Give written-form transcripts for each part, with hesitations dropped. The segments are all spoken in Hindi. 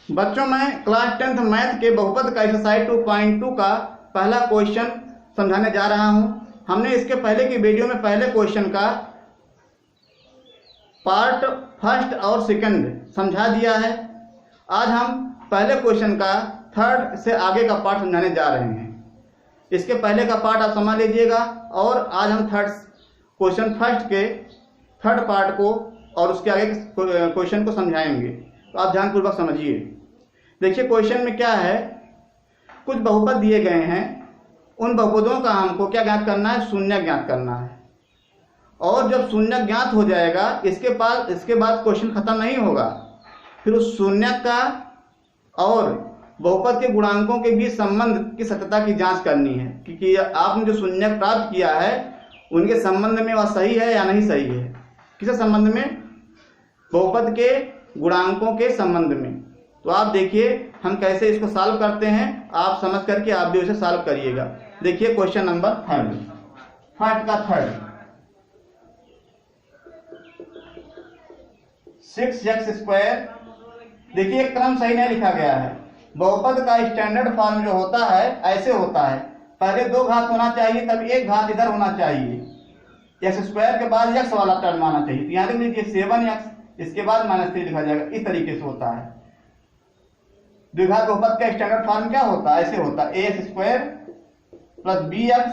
बच्चों, मैं क्लास 10th मैथ के बहुपद का एक्सरसाइज 2.2 का पहला क्वेश्चन समझाने जा रहा हूं। हमने इसके पहले की वीडियो में पहले क्वेश्चन का पार्ट फर्स्ट और सेकंड समझा दिया है। आज हम पहले क्वेश्चन का थर्ड से आगे का पार्ट समझाने जा रहे हैं। इसके पहले का पार्ट आप समझ लीजिएगा और आज हम क्वेश्चन फर्स्ट के थर्ड पार्ट को और उसके आगे क्वेश्चन को समझाएंगे। तो आप ध्यानपूर्वक समझिए। देखिए क्वेश्चन में क्या है, कुछ बहुपद दिए गए हैं, उन बहुपदों का हमको क्या ज्ञात करना है, शून्य ज्ञात करना है। और जब शून्य ज्ञात हो जाएगा इसके बाद क्वेश्चन खत्म नहीं होगा। फिर उस शून्य का और बहुपद के गुणांकों के बीच संबंध की सत्यता की जांच करनी है कि आपने जो शून्य प्राप्त किया है उनके संबंध में वह सही है या नहीं सही है। किस संबंध में? बहुपद के गुणांकों के संबंध में। तो आप देखिए हम कैसे इसको सॉल्व करते हैं, आप समझ करके आप भी उसे सॉल्व करिएगा। देखिए क्वेश्चन नंबर थर्ड, फर्स्ट का थर्ड, 6x²। देखिए क्रम सही नहीं लिखा गया है। बहुपद का स्टैंडर्ड फॉर्म जो होता है ऐसे होता है, पहले 2 घात होना चाहिए, तब 1 घात इधर होना चाहिए, x² के बाद x वाला टर्म आना चाहिए। तो यहाँ लिख लीजिए 7x, इसके बाद -3 लिखा जाएगा। इस तरीके से होता है। द्विघात बहुपद का स्टैंडर्ड फॉर्म क्या होता है? ऐसे होता है ax² + bx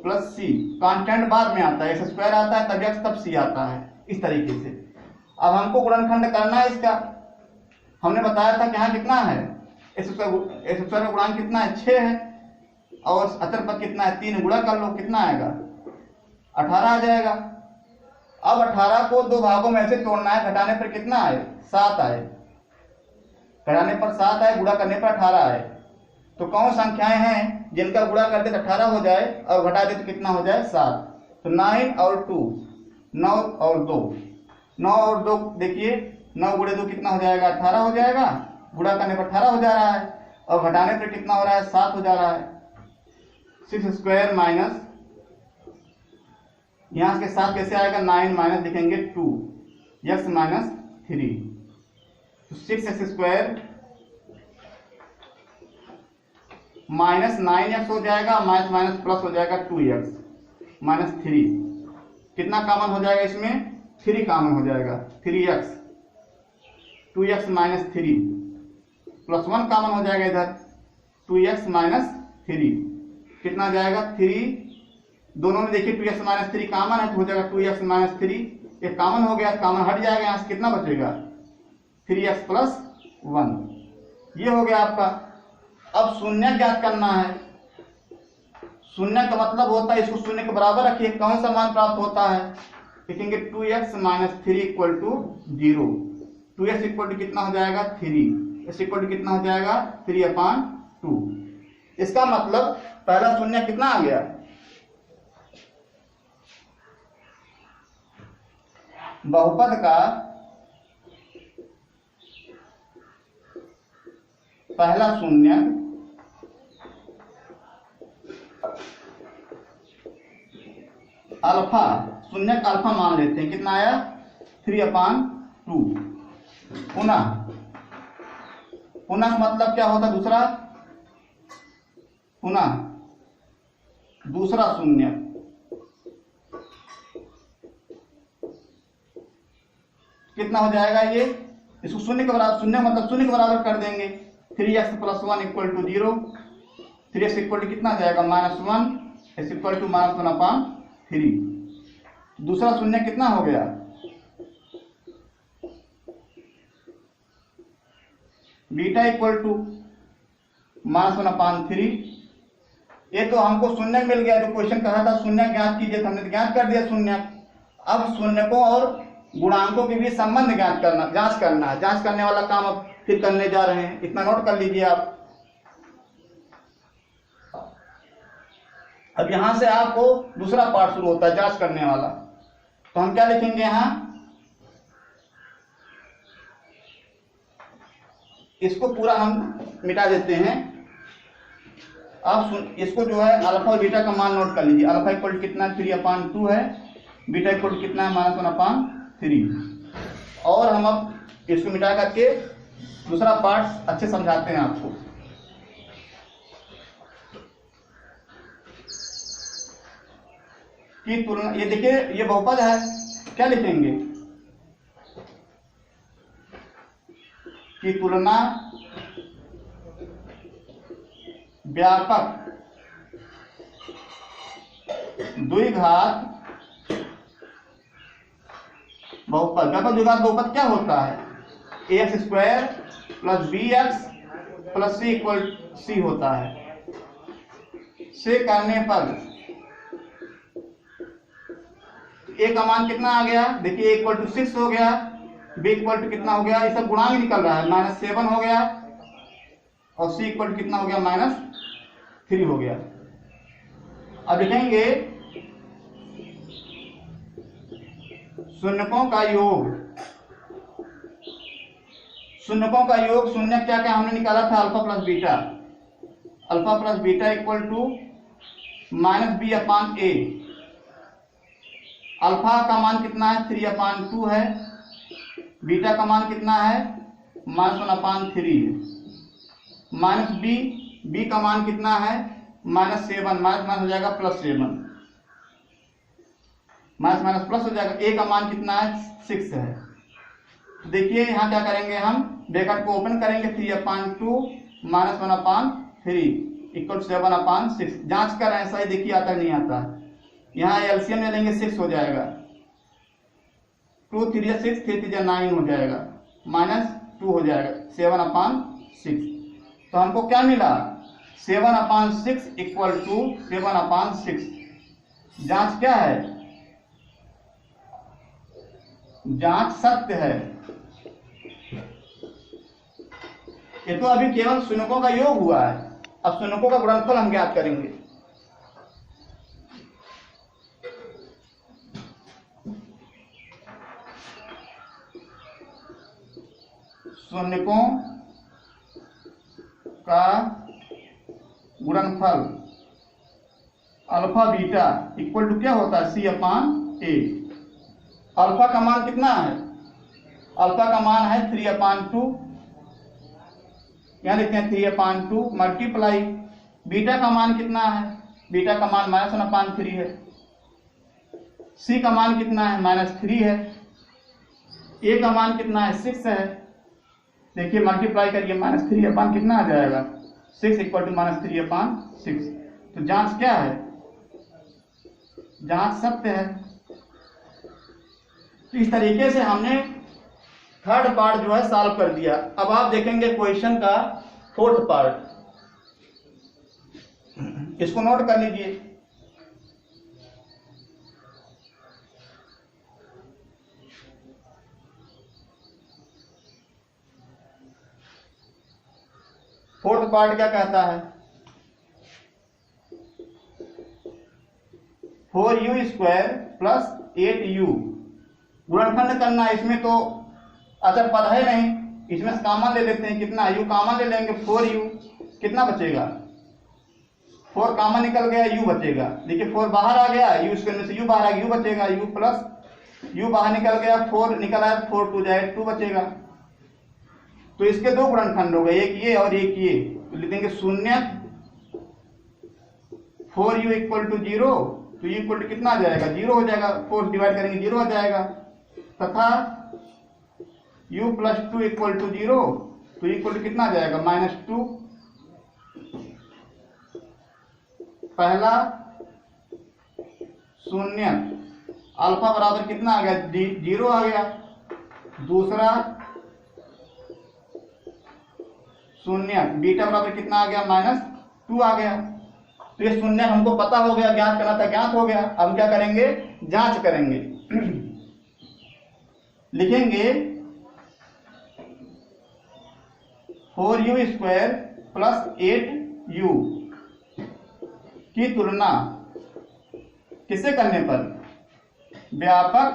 + c। कांस्टेंट बाद में आता है, x² आता है तब x तब c आता है। इस तरीके से अब हमको गुणनखंड करना है इसका। हमने बताया था कि यहाँ कितना है, x² का गुणांक कितना है, 6 है, और अचर पद कितना है, 3। गुणा कर लो, कितना आएगा, 18 आ जाएगा। अब 18 को 2 भागों में ऐसे तोड़ना है, घटाने पर कितना आए, 7 आए, घटाने पर 7 आए, गुणा करने पर 18 आए। तो कौन संख्याएं हैं जिनका गुणा कर दे तो 18 हो जाए और घटा दे तो कितना हो जाए, 7। तो 9 और 2, 9 और 2, 9 और 2 देखिए 9 गुणे 2 कितना हो जाएगा, 18 हो जाएगा। गुणा करने पर 18 हो जा रहा है और घटाने पर कितना हो रहा है, 7 हो जा रहा है। 6² माइनस, यहां के साथ कैसे आएगा, 9 माइनस लिखेंगे 2, x - 3। तो 6x² माइनस 9x हो जाएगा, माइनस प्लस हो जाएगा 2x - 3। कितना कॉमन हो जाएगा इसमें, 3 कॉमन हो जाएगा, 3x, 2x - 3 + 1 कॉमन हो जाएगा इधर, 2x - 3 कितना जाएगा, 3। दोनों में देखिए 2x - 3 कॉमन है तो हो जाएगा 2x - 3। एक कॉमन हो गया, कॉमन हट जाएगा, यहाँ से कितना बचेगा, 3x + 1। ये हो गया आपका। अब शून्य ज्ञात करना है। शून्य का मतलब होता है, इसको शून्य के बराबर रखिए, कौन सा मान प्राप्त होता है, लिखेंगे 2x - 3 = 0। 2x इक्वल कितना हो जाएगा, 3। x इक्वल कितना हो जाएगा, 3/2। इसका मतलब पहला शून्य कितना आ गया, बहुपद का पहला शून्य अल्फा, शून्य का अल्फा मान लेते हैं, कितना आया, 3/2। पुनः मतलब क्या होता है, दूसरा शून्य, कितना हो जाएगा ये, इसको शून्य के बराबर, शून्य मतलब शून्य के बराबर कर देंगे। 3x + 1 = 0। 3x इक्वल कितना आ जाएगा, -1, x इक्वल टू -1/3। दूसरा शून्य कितना हो गया, बीटा इक्वल टू -1/3। ये तो हमको शून्य मिल गया, जो क्वेश्चन कहा था शून्य ज्ञात कीजिए, तो हमने ज्ञात कर दिया शून्य। अब शून्यकों और गुणांकों के बीच संबंध ज्ञात करना, जांच करना है। जांच करने वाला काम अब फिर करने जा रहे हैं, इतना नोट कर लीजिए आप। अब यहां से आपको दूसरा पार्ट शुरू होता है, जांच करने वाला। तो हम क्या लिखेंगे यहां, इसको पूरा हम मिटा देते हैं। अब इसको जो है अल्फा और बीटा का मान नोट कर लीजिए। अल्फा इक्वल कितना, 3/2 है, बीटा इक्वल कितना है, -1/3। और हम अब इसको मिटा करके दूसरा पार्ट अच्छे समझाते हैं आपको। कि तुलना, ये देखिए ये बहुपद है, क्या लिखेंगे कि तुलना व्यापक द्विघात बहुपद। व्यापक द्विघात बहुपद क्या होता है? ax square plus B X plus C equal C होता है। से करने पर ए का मान कितना आ गया? देखिए इक्वल टू 6 हो गया, बी इक्वल टू कितना हो गया? ये सब गुणांक निकल रहा है, -7 हो गया, और सी इक्वल टू कितना हो गया? -3 हो गया। अब लिखेंगे शून्यकों का योग। शून्यकों का योग, शून्य क्या क्या हमने निकाला था? Alpha plus beta. Alpha plus beta equal to -b/a। Alpha का मान कितना है? 3/2 है। बीटा का मान कितना है? -1/3 है। माइनस बी का मान कितना है? -7, माइनस हो जाएगा +7, माइनस प्लस हो जाएगा। ए का मान कितना है? 6 है। देखिए यहाँ क्या करेंगे, हम ब्रैकेट को ओपन करेंगे, 3/2 -1/3 इक्वल 7/6। जांच कर रहे हैं सही, देखिए आता नहीं आता। यहाँ एलसीएम में लेंगे 6 हो जाएगा, 2 3 6 3 9 हो जाएगा, -2 हो जाएगा, 7/6। तो हमको क्या मिला? 7/6 इक्वल टू 7/6। जांच क्या है? जांच सत्य है। ये तो अभी केवल शून्यकों का योग हुआ है। अब शून्यकों का गुणनफल हम ज्ञात करेंगे। शून्यकों का गुणनफल अल्फा बीटा इक्वल टू क्या होता है? C/A। अल्फा का मान कितना है? अल्फा का मान है 3/2, यहाँ लिखते हैं 3/2 मल्टीप्लाई। बीटा का मान कितना है? बीटा का मान -1/3 है। सी का मान कितना है? -3 है। ए का मान कितना है? 6 है। देखिए मल्टीप्लाई करिए, -3 कितना आ जाएगा? 6 इक्वल टू -3/6। तो जांच क्या है? जांच सत्य है। तो इस तरीके से हमने थर्ड पार्ट जो है सॉल्व कर दिया। अब आप देखेंगे क्वेश्चन का फोर्थ पार्ट, इसको नोट कर लीजिए। फोर्थ पार्ट क्या कहता है? 4u² प्लस 8u गुणनखंड करना। इसमें तो अचर पद है नहीं, इसमें से कॉमन ले लेते हैं। कितना? u कॉमन ले लेंगे, 4u कितना बचेगा? 4 कॉमन निकल गया, u बचेगा। देखिए 4 बाहर आ गया, u इसके अंदर से u बाहर आ गया, u बचेगा, u प्लस u बाहर निकल गया, 4 निकल आया, 4 2 जाए 2 बचेगा। तो इसके दो गुणनखंड हो गए, एक ये और एक ये। तो लिख देंगे 0 4u इक्वल टू 0, तो u इक्वल टू कितना आ जाएगा? 0 हो जाएगा। 4 डिवाइड करेंगे 0 हो जाएगा। तथा u प्लस 2 इक्वल टू 0, तो इक्वल टू कितना आ जाएगा? -2। पहला 0 अल्फा बराबर कितना आ गया? 0 आ गया। दूसरा 0 बीटा बराबर कितना आ गया? -2 आ गया। तो ये 0 हमको पता हो गया, ज्ञात करना था, ज्ञात हो गया। अब हम क्या करेंगे? जांच करेंगे। लिखेंगे 4u² प्लस 8u की तुलना किसे करने पर? व्यापक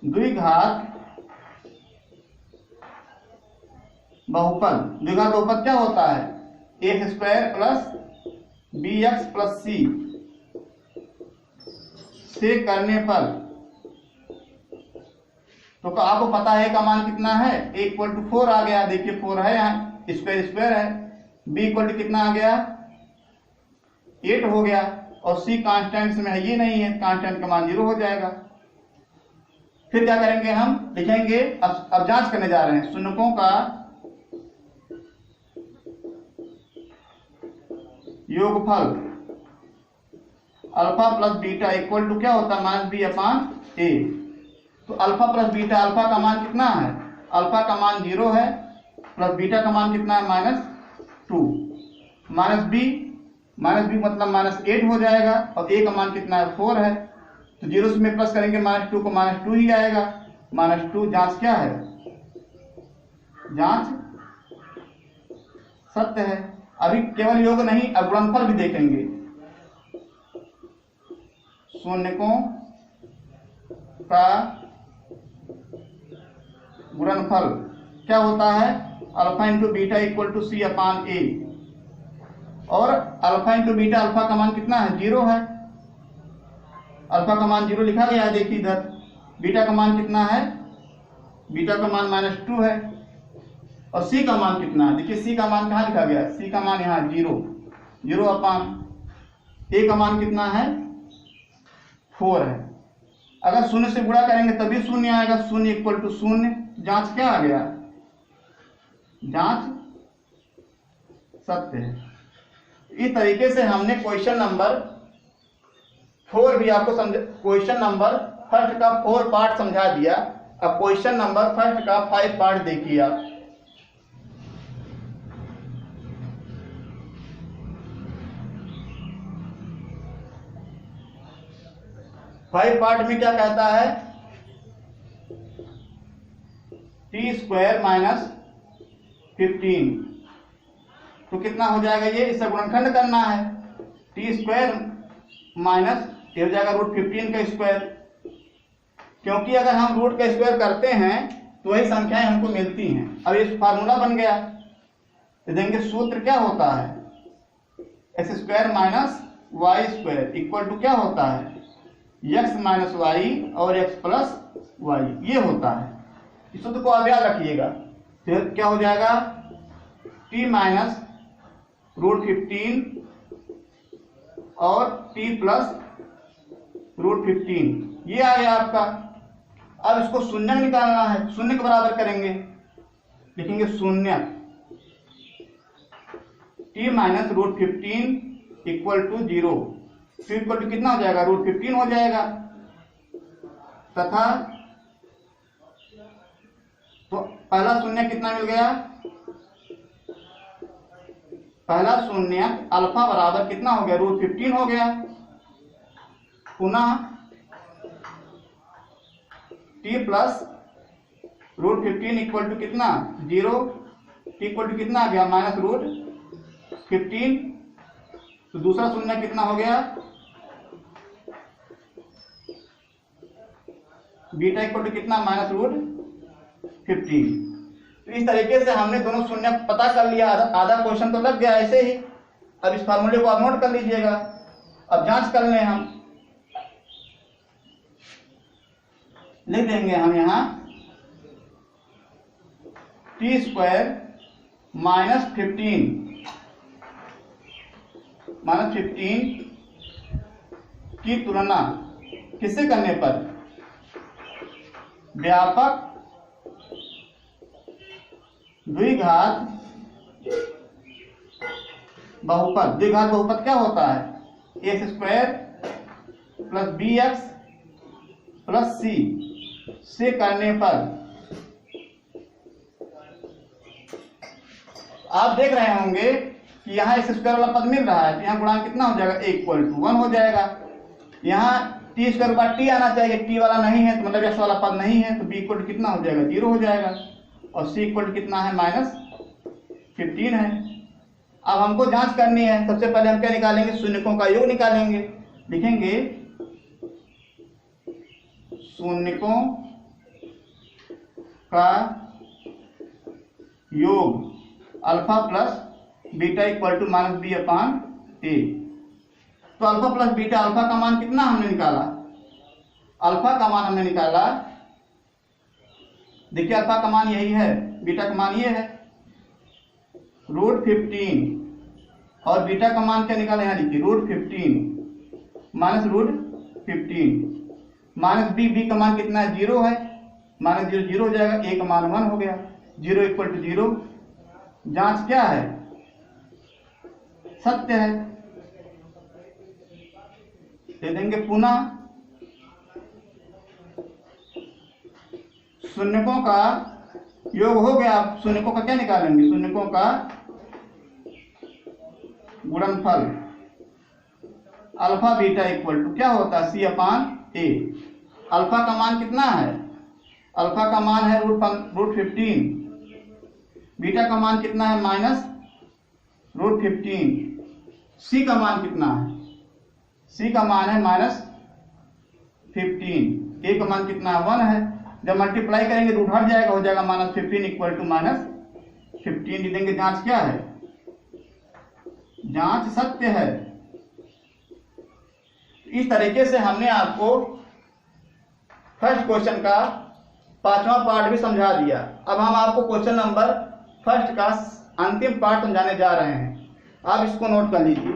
द्विघात बहुपद। द्विघात बहुपद क्या होता है? x² plus bx plus c से करने पर तो आपको पता है का मान कितना है, a इक्वल टू 4 आ गया। देखिए 4 है, यहाँ स्क्वायर स्क्वायर है। b इक्वल टू कितना आ गया, 8 हो गया। और c कांस्टेंट में है, ये नहीं है, कांस्टेंट का मान 0 हो जाएगा। फिर क्या करेंगे, हम लिखेंगे, अब जांच करने जा रहे हैं शून्यकों का योगफल alpha plus beta equal to क्या होता है, माइनस बी अपान ए। तो अल्फा प्लस बीटा, अल्फा का मान कितना है, अल्फा का मान 0 है, प्लस बीटा का मान कितना है, -2। माइनस बी मतलब -8 हो जाएगा, और ए का मान कितना है, 4 है। तो 0 में प्लस करेंगे -2 को, -2 ही आएगा। -2 जांच क्या है, जांच सत्य है। अभी केवल योग नहीं, अब गुणनफल भी देखेंगे। शून्यकों का गुणनफल क्या होता है, alpha into beta equal to C upon A. और अल्फा इंटू बीटा, अल्फा का मान कितना है, 0 है। अल्फा का मान 0 लिखा गया है, देखिए इधर। बीटा का मान कितना है, बीटा का मान -2 है। और सी का मान कितना है, देखिए सी का मान कहाँ लिखा गया है, सी का मान यहाँ 0 अपान ए का मान कितना है, 4 है। अगर 0 से गुणा करेंगे तभी 0 आएगा, 0 इक्वल टू 0। जांच क्या आ गया, जांच सत्य है। इस तरीके से हमने क्वेश्चन नंबर 4 भी आपको क्वेश्चन नंबर फर्स्ट का 4 पार्ट समझा दिया। अब क्वेश्चन नंबर फर्स्ट का 5 पार्ट देखिए आप। फाइव पार्ट में क्या कहता है, t² - 15। तो कितना हो जाएगा, ये इससे गुणनखंड करना है। t² माइनस ये हो जाएगा √15 का स्क्वायर, क्योंकि अगर हम रूट का स्क्वायर करते हैं तो वही संख्याएं हमको मिलती हैं। अब ये फार्मूला बन गया, तो देंगे सूत्र क्या होता है, x² - y² इक्वल टू क्या होता है, x - y और x + y, ये होता है। इस सूत्र को आप याद रखिएगा। फिर क्या हो जाएगा, t - √15 और t + √15, ये आ गया आपका। अब इसको शून्य निकालना है, शून्य के बराबर करेंगे, लिखेंगे शून्य। t - √15 इक्वल टू 0, तो इक्वल टू कितना हो जाएगा, √15 हो जाएगा। तथा तो पहला शून्य कितना मिल गया, पहला शून्य अल्फा बराबर कितना हो गया, √15 हो गया। पुनः t + √15 इक्वल टू कितना, 0। t इक्वल टू कितना आ गया, -√15। तो दूसरा शून्य कितना हो गया, बीटा इक्वल टू कितना, -√15। तो इस तरीके से हमने दोनों शून्य पता कर लिया। आधा क्वेश्चन तो लग गया ऐसे ही। अब इस फार्मूले को आप नोट कर लीजिएगा। अब जांच कर लें, हम लिख देंगे हम यहाँ t² - 15 की तुलना किससे करने पर, व्यापक द्विघात बहुपद। द्विघात बहुपद क्या होता है, x² + bx + c से करने पर। आप देख रहे होंगे कि यहाँ x² वाला पद मिल रहा है, तो यहाँ गुणांक कितना हो जाएगा, a = 1 हो जाएगा। यहाँ t² के बाद t आना चाहिए, t वाला नहीं है तो मतलब x वाला पद नहीं है, तो b = कितना हो जाएगा, 0 हो जाएगा। और c = कितना है, -15 है। अब हमको जांच करनी है। सबसे पहले हम क्या निकालेंगे, शून्यकों का योग निकालेंगे। लिखेंगे शून्यकों का योग alpha plus beta equal to -b upon a। तो अल्फा प्लस बीटा, अल्फा का मान कितना हमने निकाला, अल्फा का मान हमने निकाला देखिए अल्फा का मान यही है, बीटा का मान ये है √15, और बीटा का मान क्या निकाला यहाँ लिखिए √15 माइनस √15 माइनस बी का मान कितना है 0 है, माइनस 0 0 हो जाएगा, a का मान 1 हो गया, 0 = 0। जांच क्या है, सत्य है। दे देंगे पुनः शून्यकों का योग हो गया, आप शून्यकों का क्या निकालेंगे, शून्यकों का गुणनफल अल्फा बीटा इक्वल टू क्या होता है C/A। अल्फा का मान कितना है, अल्फा का मान है √15, बीटा का मान कितना है -√15, C का मान कितना है, C का मान है -15, A का मान कितना है 1 है। जब मल्टीप्लाई करेंगे रूट हट जाएगा, हो जाएगा -15 = -15 लिख देंगे। जांच क्या है, जांच सत्य है। इस तरीके से हमने आपको फर्स्ट क्वेश्चन का 5वां पार्ट भी समझा दिया। अब हम आपको क्वेश्चन नंबर फर्स्ट का अंतिम पार्ट समझाने जा रहे हैं, आप इसको नोट कर लीजिए।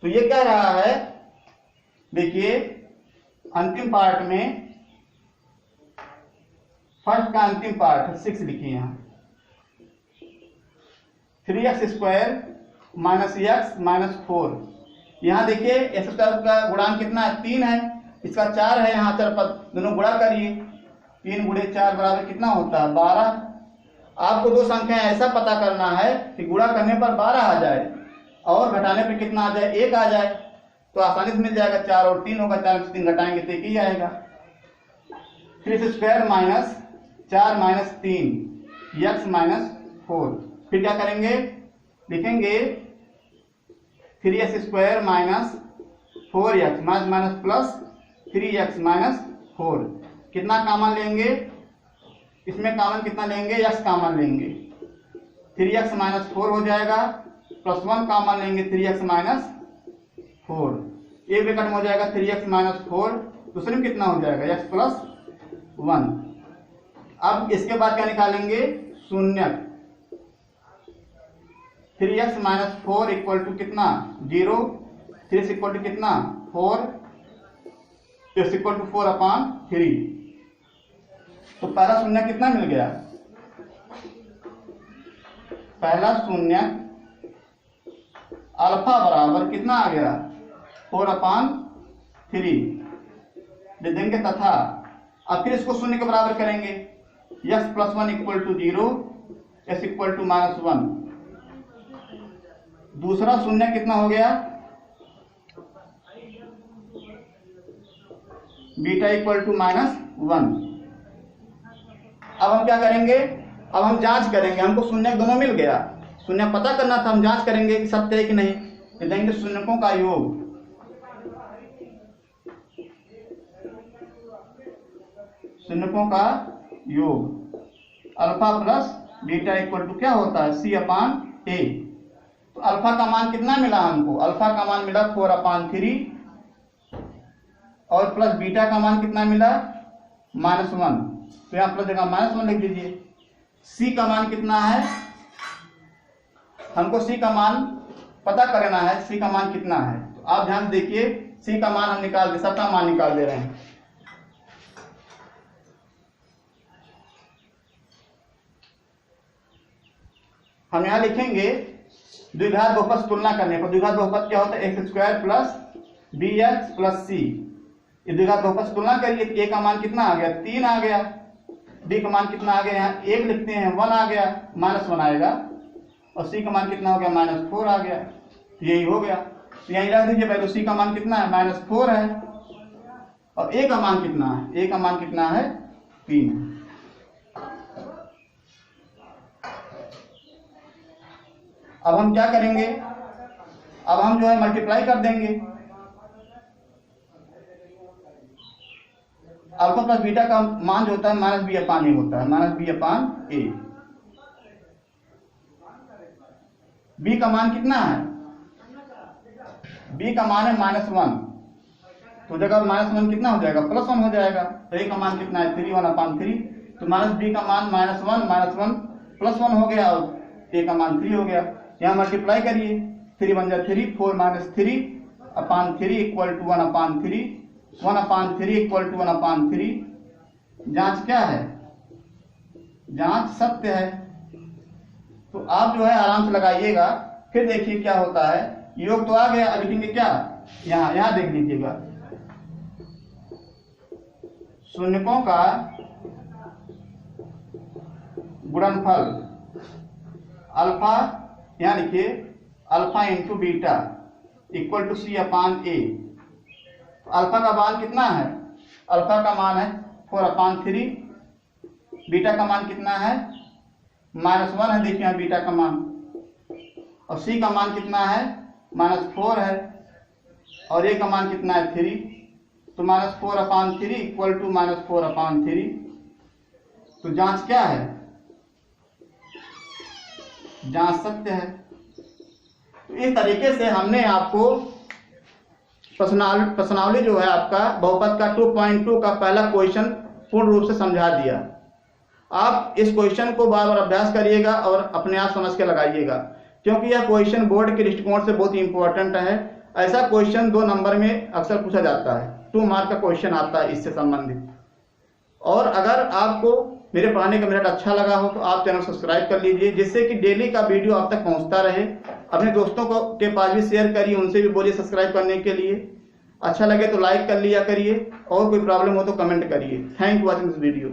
तो ये क्या रहा है, देखिए अंतिम पार्ट में, फर्स्ट का अंतिम पार्ट 6 लिखिए यहाँ, 3x² - x - 4। यहाँ देखिए x² का गुणांक कितना है 3 है, इसका 4 है, यहाँ चर पद दोनों गुणा करिए, 3 × 4 बराबर कितना होता है 12। आपको दो संख्याएं ऐसा पता करना है कि गुणा करने पर 12 आ जाए और घटाने पर कितना आ जाए 1 आ जाए, तो आसानी से मिल जाएगा। 4 और 3 होगा, 4 में से 3 घटाएंगे तो 1 ही आएगा। 3x² - 4 - 3 x - 4। फिर क्या करेंगे, लिखेंगे 3x² - 4x प्लस 3x - 4। कितना कॉमन लेंगे, इसमें कॉमन कितना लेंगे, x कॉमन लेंगे, 3x - 4 हो जाएगा, प्लस 1 कॉमन लेंगे 3x - 4, एक भी खत्म हो जाएगा 3x - 4, दूसरे में कितना हो जाएगा x + 1। अब इसके बाद क्या निकालेंगे, शून्य। 3x - 4 = कितना 0, 3 = कितना 4, x = 4/3। तो पहला शून्य कितना मिल गया, पहला शून्य अल्फा बराबर कितना आ गया 4/3 दे देंगे, तथा अब फिर इसको शून्य के बराबर करेंगे, x + 1 = 0, x = -1। दूसरा शून्य कितना हो गया, बीटा = -1। अब हम क्या करेंगे, अब हम जांच करेंगे, हमको शून्य दोनों मिल गया, शून्य पता करना था, हम जांच करेंगे कि सत्य है कि नहीं। तो देंगे शून्यकों का योग, शून्यकों का योग अल्फा प्लस बीटा = क्या होता है C/A। तो अल्फा का मान कितना मिला हमको, अल्फा का मान मिला 4/3 और प्लस बीटा का मान कितना मिला -1। तो यहाँ प्लस जगह -1 लिख दीजिए। C का मान कितना है, हमको C का मान पता करना है, C का मान कितना है। तो आप ध्यान देखिए, C का मान हम निकाल दे, सबका मान निकाल दे रहे हैं। हम यहाँ लिखेंगे द्विघात बहुपद से तुलना करने पर। द्विघात बहुपद क्या होता है, x² + bx + c। ये द्विघात बहुपद से तुलना करिए, a का मान कितना आ गया 3 आ गया, b का मान कितना आ गया, यहाँ 1 लिखते हैं 1 आ गया, -1 आएगा, और c का मान कितना हो गया -4 आ गया। तो यही हो गया, तो यही रख दीजिए। पहले c का मान कितना है -4 है, और a का मान कितना है, a का मान कितना है 3। अब हम क्या करेंगे, अब हम जो है मल्टीप्लाई कर देंगे, अल्फा प्लस बीटा का मान जो होता है -b/a होता है, -b/a। b का मान कितना है, b का मान है -1, तो जगह -1 कितना हो जाएगा, +1 हो जाएगा। तो a का मान कितना है 3 1/3, तो -b का मान -1 +1 हो गया और a का मान 3 हो गया। यहाँ मल्टीप्लाई करिए, 3 × 3 4 - 3/3 इक्वल टू 1/3, 1/3 इक्वल टू 1/3। जांच क्या है, जांच सत्य है। तो आप जो है आराम से लगाइएगा, फिर देखिए क्या होता है। योग तो आ गया, अब लिखेंगे क्या, यहाँ देख लीजिएगा, शून्यकों का गुणनफल अल्फा, यहाँ लिखिए alpha into beta equal to C/A। Alpha का मान कितना है, अल्फा का मान है 4/3, बीटा का मान कितना है -1 है, देखिए यहाँ बीटा का मान, और C का मान कितना है -4 है, और A का मान कितना है 3, तो -4/3 इक्वल टू -4/3। तो जांच क्या है, जांच सत्य है। तो इस तरीके से हमने आपको प्रश्नावली जो है आपका बहुपद का 2.2 का पहला क्वेश्चन पूर्ण रूप से समझा दिया। आप इस क्वेश्चन को बार बार अभ्यास करिएगा और अपने आप समझ के लगाइएगा, क्योंकि यह क्वेश्चन बोर्ड के दृष्टिकोण से बहुत इंपॉर्टेंट है। ऐसा क्वेश्चन 2 नंबर में अक्सर पूछा जाता है, 2 मार्क का क्वेश्चन आता है इससे संबंधित। और अगर आपको मेरे पढ़ाने का मेथड अच्छा लगा हो तो आप चैनल सब्सक्राइब कर लीजिए, जिससे कि डेली का वीडियो आप तक पहुंचता रहे। अपने दोस्तों को के पास भी शेयर करिए, उनसे भी बोलिए सब्सक्राइब करने के लिए। अच्छा लगे तो लाइक कर लिया करिए, और कोई प्रॉब्लम हो तो कमेंट करिए। Thank you watching this video.